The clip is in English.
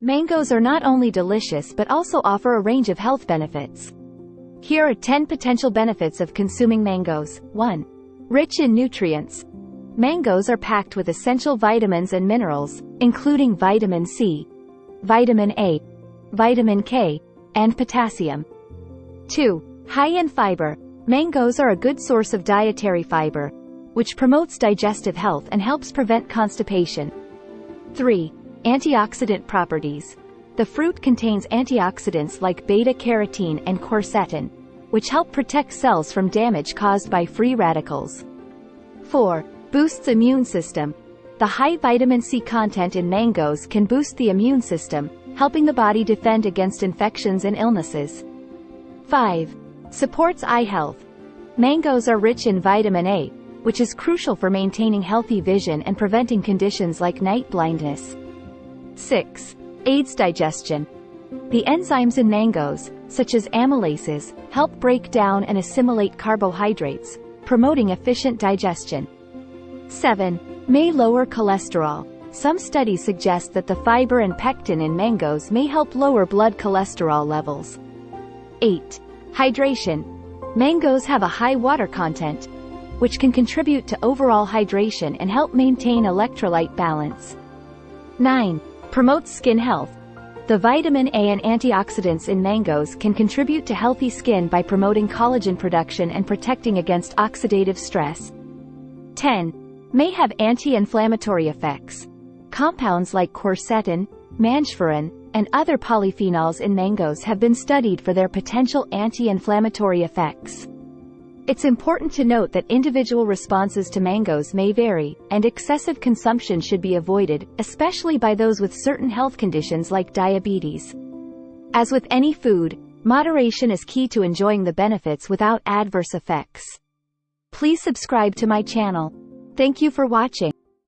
Mangoes are not only delicious but also offer a range of health benefits. Here are 10 potential benefits of consuming mangoes. 1. Rich in nutrients. Mangoes are packed with essential vitamins and minerals, including vitamin C, vitamin A, vitamin K, and potassium. 2. High in fiber. Mangoes are a good source of dietary fiber, which promotes digestive health and helps prevent constipation. 3. Antioxidant properties. The fruit contains antioxidants like beta-carotene and quercetin, which help protect cells from damage caused by free radicals. 4. Boosts immune system. The high vitamin C content in mangoes can boost the immune system, helping the body defend against infections and illnesses. 5. Supports eye health. Mangoes are rich in vitamin A, which is crucial for maintaining healthy vision and preventing conditions like night blindness. 6. Aids digestion. The enzymes in mangoes, such as amylases, help break down and assimilate carbohydrates, promoting efficient digestion. 7. May lower cholesterol. Some studies suggest that the fiber and pectin in mangoes may help lower blood cholesterol levels. 8. Hydration. Mangoes have a high water content, which can contribute to overall hydration and help maintain electrolyte balance. 9. Promotes skin health. The vitamin A and antioxidants in mangoes can contribute to healthy skin by promoting collagen production and protecting against oxidative stress. 10. May have anti-inflammatory effects. Compounds like quercetin, mangiferin, and other polyphenols in mangoes have been studied for their potential anti-inflammatory effects. It's important to note that individual responses to mangoes may vary, and excessive consumption should be avoided, especially by those with certain health conditions like diabetes. As with any food, moderation is key to enjoying the benefits without adverse effects. Please subscribe to my channel. Thank you for watching.